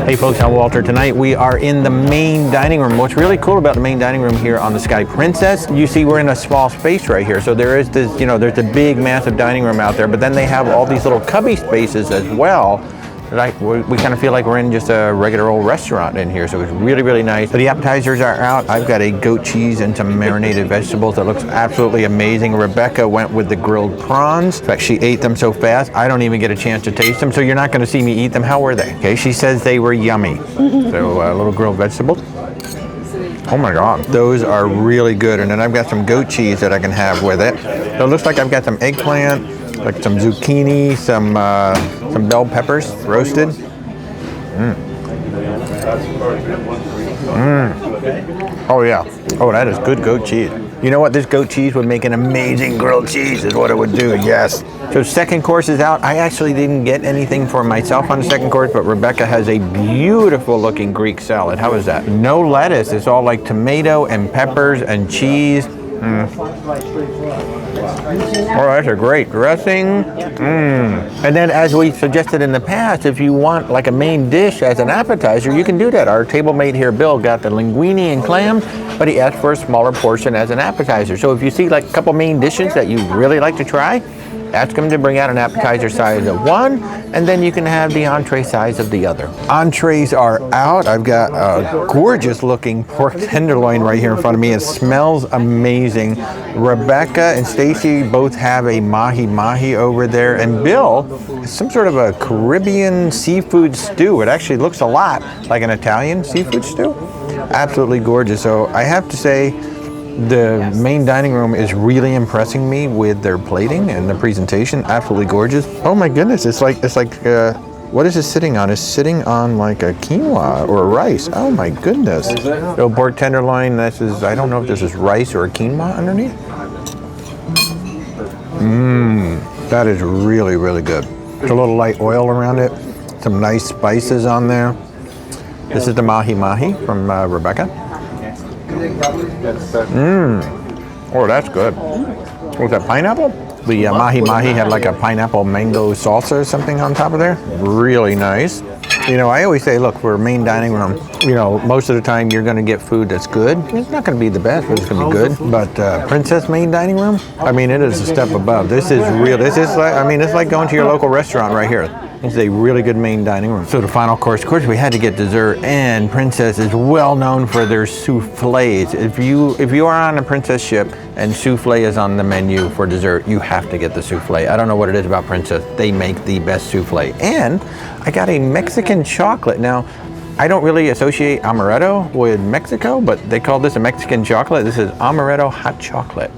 Hey folks, I'm Walter. Tonight we are in the main dining room. What's really cool about the main dining room here on the Sky Princess, you see we're in a small space right here. So there is this, there's a big massive dining room out there, but then they have all these little cubby spaces as well. Like we kind of feel like we're in just a regular old restaurant in here, so it's really, really nice. So the appetizers are out. I've got a goat cheese and some marinated vegetables that looks absolutely amazing. Rebecca went with the grilled prawns. In fact, she ate them so fast, I don't even get a chance to taste them, so you're not gonna see me eat them. How were they? Okay, she says they were yummy. So a little grilled vegetables. Oh my God, those are really good. And then I've got some goat cheese that I can have with it. So it looks like I've got some eggplant, like some zucchini, some bell peppers roasted. Oh yeah. Oh, that is good goat cheese. You know what? This goat cheese would make an amazing grilled cheese is what it would do, yes. So second course is out. I actually didn't get anything for myself on the second course, but Rebecca has a beautiful looking Greek salad. How is that? No lettuce. It's all like tomato and peppers and cheese. Oh, that's a great dressing. And then as we suggested in the past, if you want like a main dish as an appetizer, you can do that. Our table mate here, Bill, got the linguine and clams, but he asked for a smaller portion as an appetizer. So if you see like a couple main dishes that you really like to try, ask him to bring out an appetizer size of one, and then you can have the entree size of the other. Entrees are out. I've got a gorgeous looking pork tenderloin right here in front of me. It smells amazing. Rebecca and Stacy both have a mahi-mahi over there, and Bill is some sort of a Caribbean seafood stew. It actually looks a lot like an Italian seafood stew. Absolutely gorgeous. So I have to say, the main dining room is really impressing me with their plating and the presentation. Absolutely gorgeous. Oh my goodness, it's like what is this sitting on? It's sitting on like a quinoa or rice. Oh my goodness. So pork tenderloin, this is, I don't know if this is rice or quinoa underneath. That is really, really good. There's a little light oil around it. Some nice spices on there. This is the mahi-mahi from Rebecca. Oh, that's good. Was that pineapple? The mahi-mahi had like a pineapple mango salsa or something on top of there. Really nice. I always say, look, for a main dining room, most of the time you're going to get food that's good. It's not going to be the best, but it's going to be good. But Princess main dining room, I mean, it is a step above. This is real. This is like, I mean, it's like going to your local restaurant right here. It's a really good main dining room. So the final course, of course, we had to get dessert, and Princess is well known for their soufflés. If you are on a Princess ship and soufflé is on the menu for dessert, you have to get the soufflé. I don't know what it is about Princess. They make the best soufflé. And I got a Mexican chocolate. Now, I don't really associate amaretto with Mexico, but they call this a Mexican chocolate. This is amaretto hot chocolate.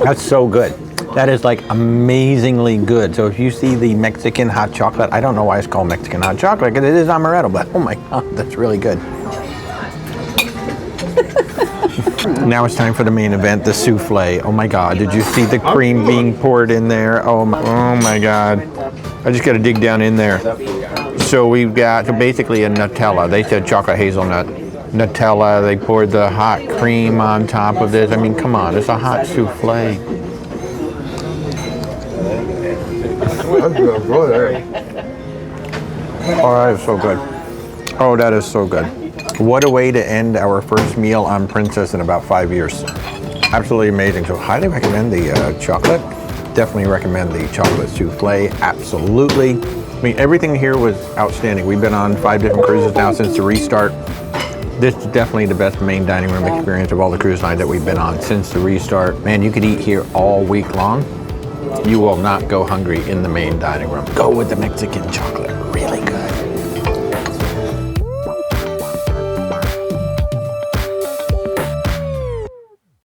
That's so good. That is like amazingly good. So if you see the Mexican hot chocolate, I don't know why it's called Mexican hot chocolate, because it is amaretto, but oh my God, that's really good. Now it's time for the main event, the souffle. Oh my God, did you see the cream being poured in there? Oh my God. I just got to dig down in there. So we've got basically a Nutella. They said chocolate hazelnut. Nutella, they poured the hot cream on top of this. I mean, come on, it's a hot souffle. Oh, that is so good. Oh, that is so good. What a way to end our first meal on Princess in about 5 years. Absolutely amazing. So highly recommend the chocolate. Definitely recommend the chocolate souffle. Absolutely. I mean, everything here was outstanding. We've been on 5 different cruises now since the restart. This is definitely the best main dining room experience of all the cruise lines that we've been on since the restart. Man, you could eat here all week long. You will not go hungry in the main dining room. Go with the Mexican chocolate. Really good.